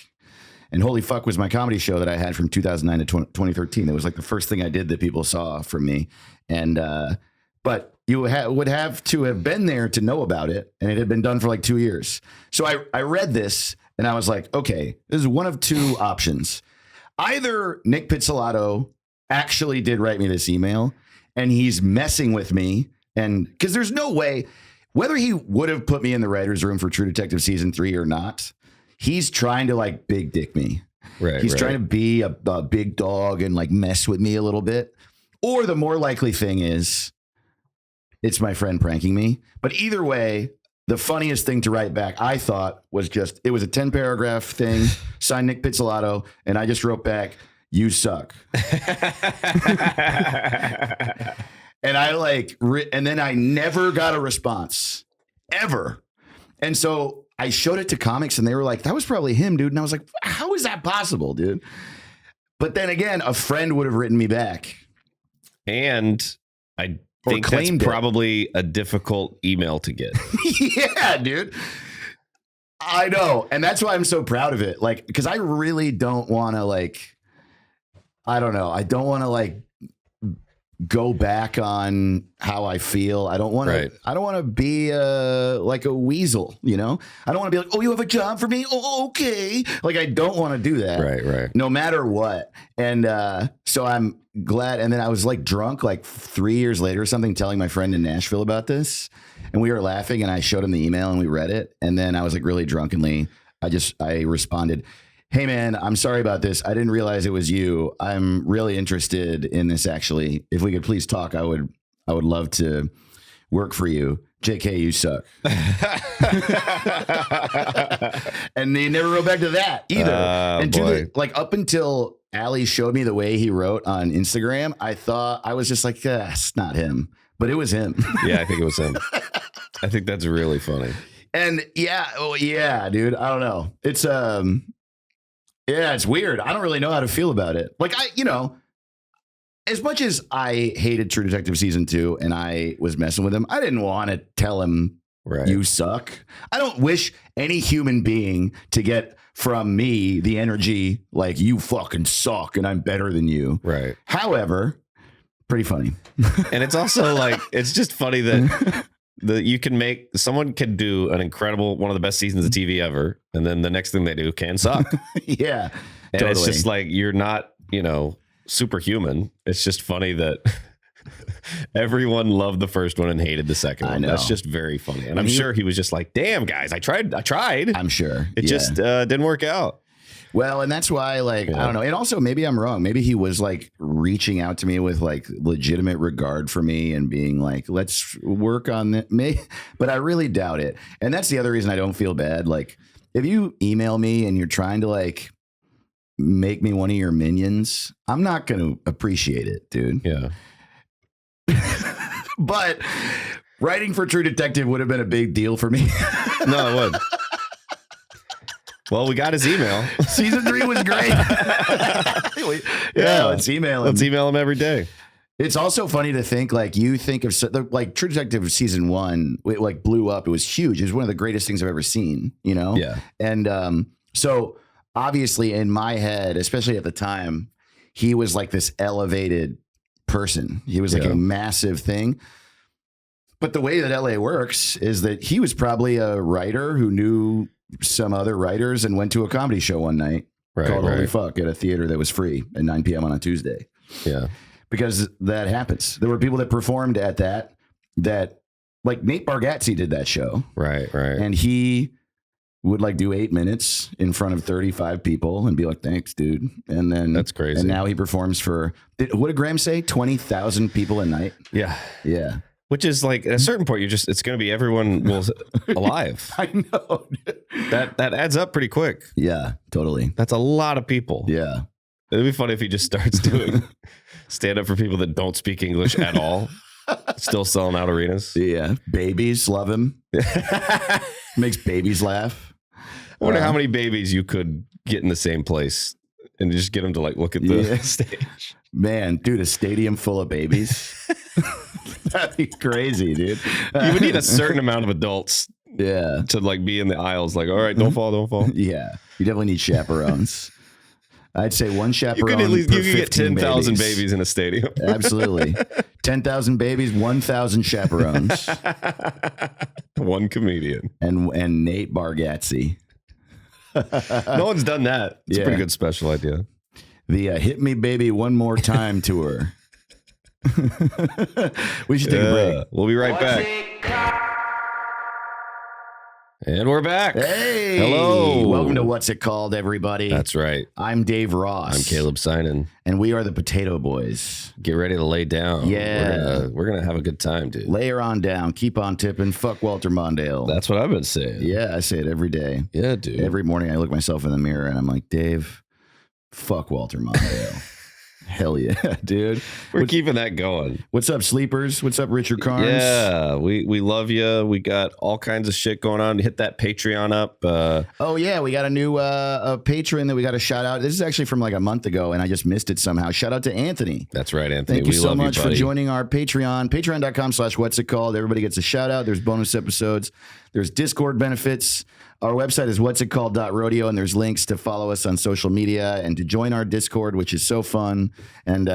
And Holy Fuck was my comedy show that I had from 2009 to 2013. It was like the first thing I did that people saw from me. And, but you would have to have been there to know about it. And it had been done for like 2 years. So I read this and I was like, okay, this is one of two options. Either Nick Pizzolatto actually did write me this email and he's messing with me. And because there's no way, whether he would have put me in the writer's room for True Detective season 3 or not, he's trying to like big dick me.
Right.
He's trying to be a big dog and like mess with me a little bit. Or the more likely thing is it's my friend pranking me. But either way, the funniest thing to write back, I thought, was just, it was a 10-paragraph thing, signed Nick Pizzolatto, and I just wrote back, you suck. And I like, and then I never got a response, ever. And so I showed it to comics and they were like, that was probably him, dude. And I was like, how is that possible, dude? But then again, a friend would have written me back.
And I think that's probably a difficult email to get.
Yeah, dude. I know. And that's why I'm so proud of it. Like, because I really don't want to like, I don't know. I don't want to like go back on how I feel. I don't want to, I don't want to be like a weasel, you know? I don't want to be like, oh, you have a job for me? Oh, okay. Like, I don't want to do that.
Right.
No matter what. And so I'm glad. And then I was like drunk like 3 years later or something, telling my friend in Nashville about this. And we were laughing and I showed him the email and we read it. And then I was like really drunkenly, I responded, hey man, I'm sorry about this. I didn't realize it was you. I'm really interested in this actually. If we could please talk, I would love to work for you. JK, you suck. And they never wrote back to that either. And like up until Allie showed me the way he wrote on Instagram, I thought, I was just like, it's not him, but it was him.
Yeah, I think it was him. I think that's really funny.
And yeah, dude, I don't know. It's yeah, it's weird. I don't really know how to feel about it. Like as much as I hated True Detective season 2 and I was messing with him, I didn't want to tell him, you suck. I don't wish any human being to get from me the energy like you fucking suck and I'm better than you.
Right.
However, pretty funny.
And it's also like, it's just funny that someone can do an incredible, one of the best seasons of TV ever. And then the next thing they do can suck.
Yeah.
And It's just like, you're not, superhuman. It's just funny that everyone loved the first one and hated the second one. That's just very funny. And I'm sure he was just like, damn guys, I tried. I'm sure it just didn't work out.
Well, and that's why, like, I don't know. And also, maybe I'm wrong. Maybe he was like reaching out to me with like legitimate regard for me and being like, let's work on that. But I really doubt it. And that's the other reason I don't feel bad. Like, if you email me and you're trying to like make me one of your minions, I'm not going to appreciate it, dude.
Yeah.
But writing for True Detective would have been a big deal for me.
No, it would. Well, we got his email.
Season 3 was great. Let's email him.
Let's email him every day.
It's also funny to think, like, you think of like True Detective season 1, it like blew up. It was huge. It was one of the greatest things I've ever seen, you know?
Yeah.
And so obviously in my head, especially at the time, he was like this elevated person. He was like a massive thing. But the way that LA works is that he was probably a writer who knew some other writers and went to a comedy show one night called Holy Fuck at a theater that was free at 9 p.m. on a Tuesday.
Yeah.
Because that happens. There were people that performed at that like Nate Bargatze did that show. Right. And he would like do 8 minutes in front of 35 people and be like, thanks, dude. And then
that's crazy.
And now he performs for, what did Graham say? 20,000 people a night.
Yeah.
Yeah.
Which is like at a certain point, it's going to be everyone alive.
I know.
That adds up pretty quick.
Yeah, totally.
That's a lot of people.
Yeah.
It'd be funny if he just starts doing stand up for people that don't speak English at all. Still selling out arenas.
Yeah. Babies love him. Makes babies laugh.
I wonder how many babies you could get in the same place and just get them to like look at the stage.
Man, dude, a stadium full of babies. That'd be crazy, dude.
You would need a certain amount of adults
Yeah.
to like be in the aisles like, all right, don't fall, don't fall.
Yeah. You definitely need chaperones. I'd say one
You
chaperone.
could at least
per
you could get
15
10,000 babies in a stadium.
Absolutely. 10,000 babies, 1,000 chaperones.
One comedian.
And Nate Bargatze.
No one's done that. It's a
Yeah.
pretty good special idea.
The Hit Me Baby One More Time tour. We should take a break.
We'll be right
What's
back.
it called?
And we're back.
Hey.
Hello.
Welcome to What's It Called, everybody.
That's right.
I'm Dave Ross.
I'm Caleb Sinan.
And we are the Potato Boys.
Get ready to lay down.
Yeah.
We're gonna have a good time, dude.
Layer on down. Keep on tipping. Fuck Walter Mondale.
That's what I've been saying.
Yeah, I say it every day.
Yeah, dude.
Every morning I look myself in the mirror and I'm like, Dave, fuck Walter Mondale. Hell yeah, dude.
We're keeping that going.
What's up, sleepers? What's up, Richard Carnes?
Yeah, we love you. We got all kinds of shit going on. Hit that Patreon up.
Oh, yeah. We got a new a patron that we got to shout out. This is actually from like a month ago, and I just missed it somehow. Shout out to Anthony.
That's right, Anthony.
Thank you
we
so
love
much
you,
for
buddy.
joining our Patreon. Patreon.com/what's it called. Everybody gets a shout out. There's bonus episodes. There's Discord benefits. Our website is whatsitcalled.rodeo, and there's links to follow us on social media and to join our Discord, which is so fun. And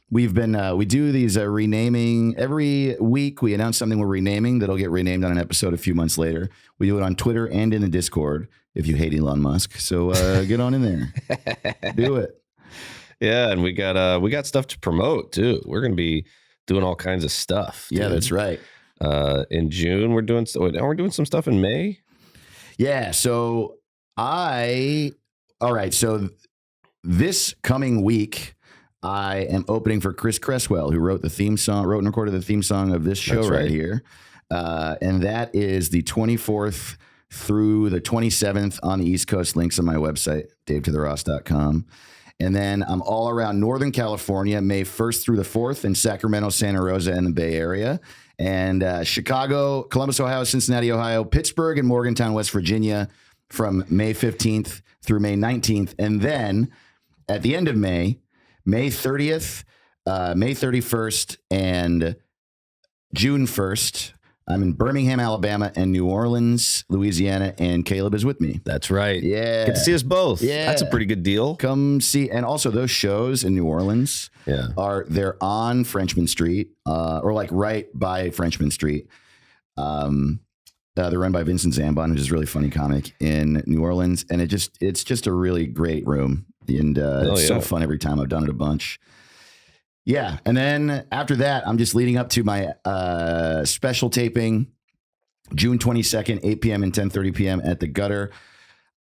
we've been we do these renaming every week. We announce something we're renaming that'll get renamed on an episode a few months later. We do it on Twitter and in the Discord if you hate Elon Musk. So get on in there. Do it.
Yeah, and we got stuff to promote too. We're gonna be doing all kinds of stuff.
Yeah,
dude.
that's right.
In June, we're doing some stuff in May.
Yeah. So So this coming week, I am opening for Chris Cresswell, who wrote and recorded the theme song of this show
That's
right
right.
here. And that is the 24th through the 27th on the East Coast. Links on my website, davetotheross.com. And then I'm all around Northern California, May 1st through the 4th in Sacramento, Santa Rosa, and the Bay Area. And Chicago, Columbus, Ohio, Cincinnati, Ohio, Pittsburgh, and Morgantown, West Virginia from May 15th through May 19th. And then at the end of May 30th, May 31st, and June 1st, I'm in Birmingham, Alabama, and New Orleans, Louisiana, and Caleb is with me.
That's right.
Yeah.
Get to see us both.
Yeah.
That's a pretty good deal.
Come see, and also those shows in New Orleans
Yeah.
they're on Frenchman Street, or like right by Frenchman Street. They're run by Vincent Zambon, who's a really funny comic in New Orleans, and it's just a really great room, and it's so fun every time. I've done it a bunch. Yeah, and then after that, I'm just leading up to my special taping, June 22nd, 8 p.m. and 10:30 p.m. at the Gutter.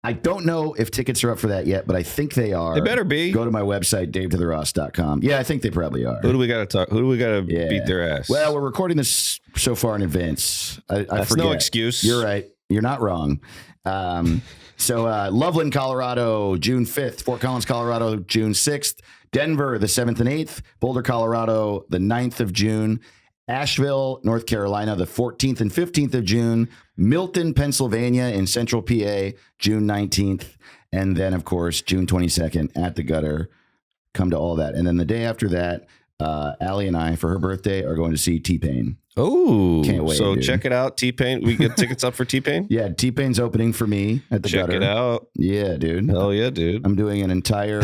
I don't know if tickets are up for that yet, but I think they are.
They better be.
Go to my website, davetotheross.com. Yeah, I think they probably are.
Who do we got to talk? Who do we got to beat their ass?
Well, we're recording this so far in advance. I
That's
forget.
no excuse.
You're right. You're not wrong. So Loveland, Colorado, June 5th. Fort Collins, Colorado, June 6th. Denver, the 7th and 8th. Boulder, Colorado, the 9th of June. Asheville, North Carolina, the 14th and 15th of June. Milton, Pennsylvania, in Central PA, June 19th. And then, of course, June 22nd at the Gutter. Come to all that. And then the day after that, Allie and I, for her birthday, are going to see T-Pain.
Oh,
Can't wait,
so
dude.
check it out. T-Pain. We get tickets up for T-Pain?
Yeah, T-Pain's opening for me at the
Check
Gutter.
it out.
Yeah, dude.
Hell yeah, dude.
I'm doing an entire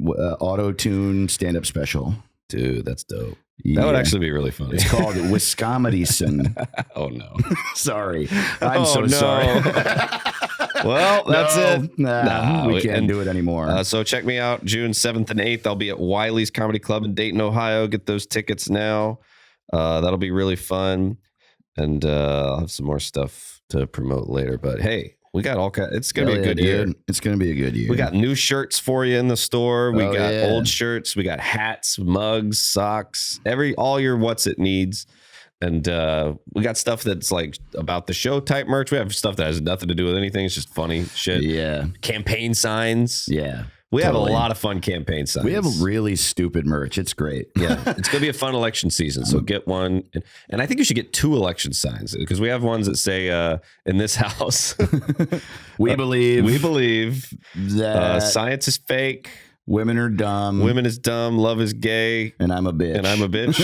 auto-tune stand-up special.
Dude, that's dope.
Yeah.
That would actually be really funny.
It's called Wisconsin.
Oh, no.
Sorry. I'm
Oh,
so
no.
sorry.
Well, that's it.
Nah, we
and-
can't do it anymore.
So check me out June 7th and 8th. I'll be at Wiley's Comedy Club in Dayton, Ohio. Get those tickets now. That'll be really fun. And I'll have some more stuff to promote later. But hey, we got all kinds. It's going to be a
Hell
good
yeah,
year.
dude. It's going to be a good year.
We got new shirts for you in the store. We
Oh,
got
yeah.
old shirts. We got hats, mugs, socks, all your what's it needs. And we got stuff that's like about the show type merch. We have stuff that has nothing to do with anything. It's just funny shit.
Yeah.
Campaign signs.
Yeah.
We have a
Totally.
lot of fun campaign signs.
We have really stupid merch. It's great.
Yeah, it's going to be a fun election season. So get one. And I think you should get 2 election signs because we have ones that say, in this house,
We believe that
science is fake,
women are dumb,
women is dumb, love is gay,
and I'm a bitch.
and I'm a bitch.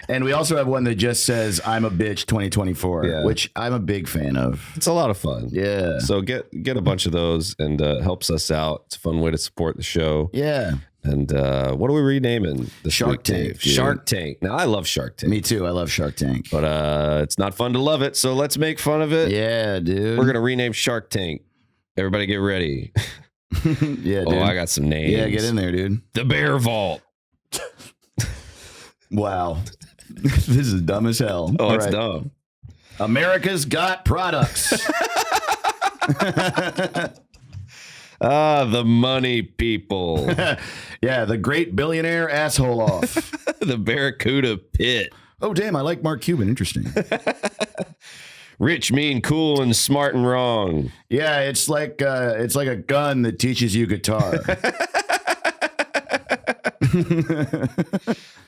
And we also have one that just says "I'm a bitch" 2024,
Yeah.
which I'm a big fan of.
It's a lot of fun.
Yeah.
So get a bunch of those and helps us out. It's a fun way to support the show.
Yeah.
And what are we renaming? The
Shark Tank, dude.
Shark Tank. Now I love Shark Tank.
Me too. I love Shark Tank.
But it's not fun to love it. So let's make fun of it.
Yeah, dude.
We're gonna rename Shark Tank. Everybody get ready.
Yeah, dude.
Oh, I got some names.
Yeah, get in there, dude.
The Bear Vault.
Wow. This is dumb as hell.
Oh,
All
it's
right.
dumb.
America's Got Products.
The money people.
Yeah, the great billionaire asshole off.
The Barracuda Pit.
Oh, damn. I like Mark Cuban. Interesting.
Rich, mean, cool, and smart and wrong.
Yeah, it's like a gun that teaches you guitar.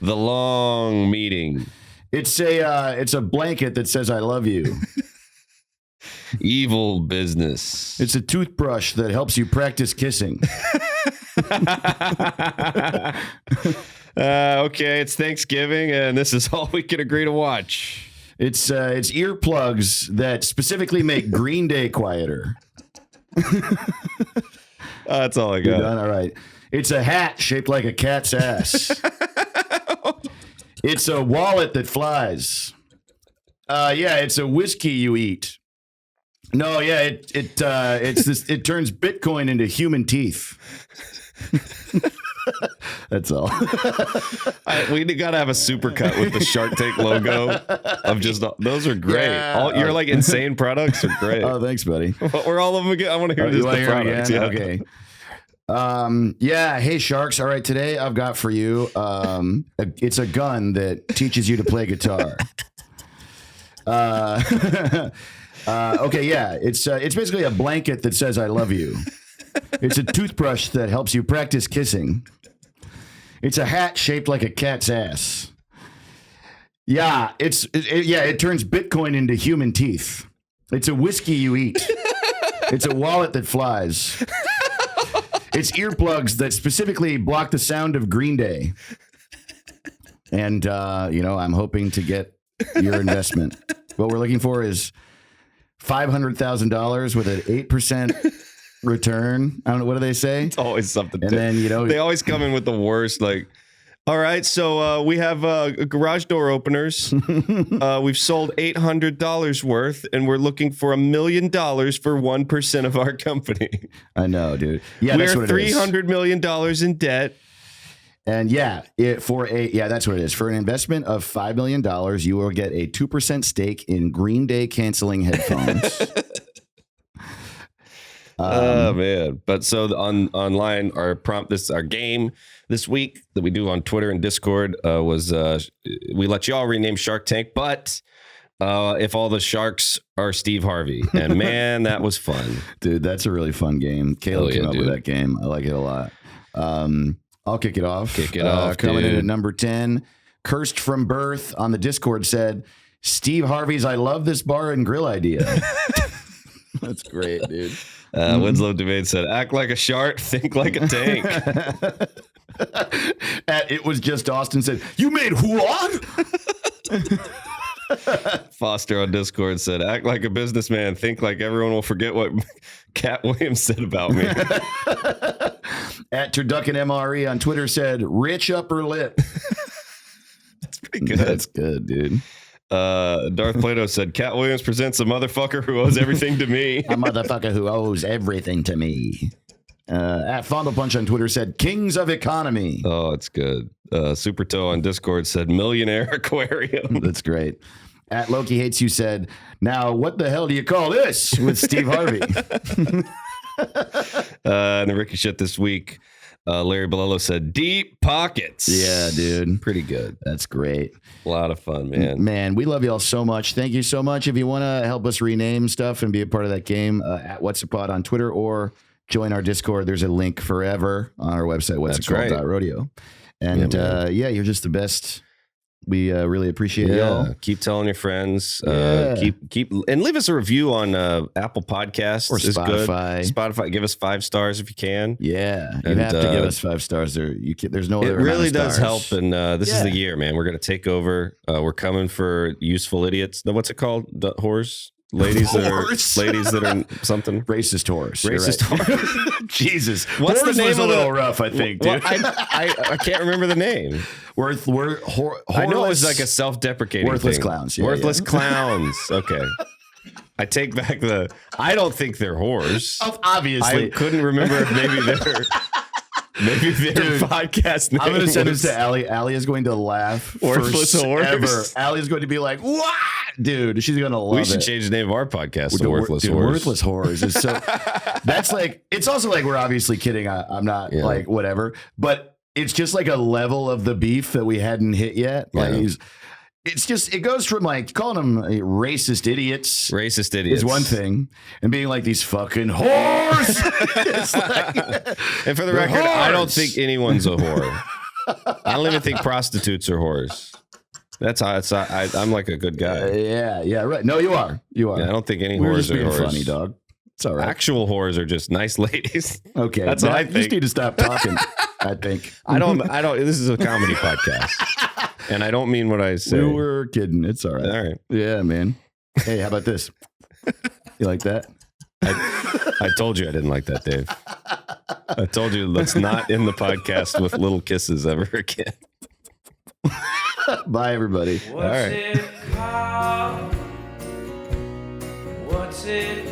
The long meeting.
It's a blanket that says I love you.
Evil business.
It's a toothbrush that helps you practice kissing.
Okay, it's Thanksgiving, and this is all we can agree to watch.
It's earplugs that specifically make Green Day quieter.
That's all I
You
got.
done? All right. It's a hat shaped like a cat's ass. It's a wallet that flies. Yeah, it's a whiskey you eat. No, yeah, it turns Bitcoin into human teeth. That's all.
We got to have a super cut with the Shark Tank logo of just those are great.
Yeah.
Your like insane products are great.
Oh, thanks, buddy.
What were all of them again? I want to hear
You
just
wanna
the
hear 'em
products.
again?
Yeah.
Okay. Yeah. Hey, Sharks. All right. Today I've got for you. It's a gun that teaches you to play guitar. Okay. Yeah. It's basically a blanket that says I love you. It's a toothbrush that helps you practice kissing. It's a hat shaped like a cat's ass. Yeah. It turns Bitcoin into human teeth. It's a whiskey you eat. It's a wallet that flies. It's earplugs that specifically block the sound of Green Day. And, I'm hoping to get your investment. What we're looking for is $500,000 with an 8% return. I don't know. What do they say?
It's always something.
And then,
they always come in with the worst. Like, all right, so we have garage door openers. We've sold $800 worth, and we're looking for $1 million for 1% of our company.
I know, dude. Yeah, that's
We're
what it is.
$300 million in debt.
And that's what it is. For an investment of $5 million, you will get a 2% stake in Green Day canceling headphones.
Oh man! But so online, our game this week that we do on Twitter and Discord was we let y'all rename Shark Tank, but if all the sharks are Steve Harvey, and man, that was fun,
Dude, that's a really fun game. Caleb came up with
dude.
that game. I like it a lot. I'll kick it off. Coming in
dude.
at number 10, Cursed from Birth on the Discord said, Steve Harvey's I love this bar and grill idea. That's great, dude.
Winslow Devane said, "Act like a shark, think like a tank."
It was just Austin said, you made what?
Foster on Discord said, "Act like a businessman, think like everyone will forget what Cat Williams said about me."
At Turducken MRE on Twitter said, rich upper lip.
That's pretty good.
That's good, dude.
Darth Plato said, "Cat Williams presents a motherfucker who owes everything to me."
A motherfucker who owes everything to me. At Fondle Punch on Twitter said, Kings of Economy.
Oh, it's good. Super Toe on Discord said, "Millionaire Aquarium."
That's great. At Loki Hates You said, now what the hell do you call this with Steve Harvey?
And the Ricky shit this week. Larry Bolello said, deep pockets.
Yeah, dude.
Pretty good.
That's great.
A lot of fun, man.
Man, we love y'all so much. Thank you so much. If you want to help us rename stuff and be a part of that game, at What's a Pod on Twitter or join our Discord. There's a link forever on our website, whatsitcalled.rodeo. And you're just the best. We really appreciate y'all.
Keep telling your friends.
Yeah.
Keep and leave us a review on Apple Podcasts
Or
is
Spotify.
Good. Spotify, give us 5 stars if you can.
Yeah, you
And,
have to give us 5 stars. There's no
It
other.
really
amount of
does
stars.
help, and this is
Yeah.
the year, man. We're gonna take over. We're coming for useful idiots. No, what's it called? The whores, ladies that are something.
Racist horse. You're
Racist
right.
horse.
Jesus,
What's
horse
the name
was a
of
little
the-
rough, I think,
Well,
dude.
I can't remember the name.
I
I know it was like a self-deprecating
Worthless
thing.
clowns. Yeah,
Worthless
yeah.
clowns. Okay. I take back I don't think they're whores.
Obviously.
I couldn't remember if maybe their
Dude,
podcast name
I'm going to send
was-
this to Allie. Allie is going to laugh
Worthless
forever.
horse.
Allie is going to be like, what? Dude, she's going to love
We
it.
should change the name of our podcast to
Dude,
Worthless
dude,
Horse.
Worthless horrors is so. That's like. It's also like we're obviously kidding. I'm not
Yeah.
like whatever, but it's just like a level of the beef that we hadn't hit yet. Like
Yeah.
it's just it goes from like calling them racist idiots.
Racist idiots
Is one thing, and being like these fucking whores. It's like,
And for the
They're
record, I don't
whores.
think anyone's a whore. I don't even think prostitutes are whores. That's how I'm like a good guy.
yeah, right. No, you are. You are.
Yeah, I don't think any
We're
whores
just
are
being
whores.
funny, dog. It's all right.
Actual whores are just nice ladies.
Okay,
That's what I
You just
think.
need to stop talking. I think.
I don't. This is a comedy podcast, and I don't mean what I say.
We were kidding. It's all right.
All right.
Yeah, man. Hey, how about this? You like that?
I told you I didn't like that, Dave. I told you let's not end the podcast with little kisses ever again.
Bye, everybody.
What's
right.
it called? What's it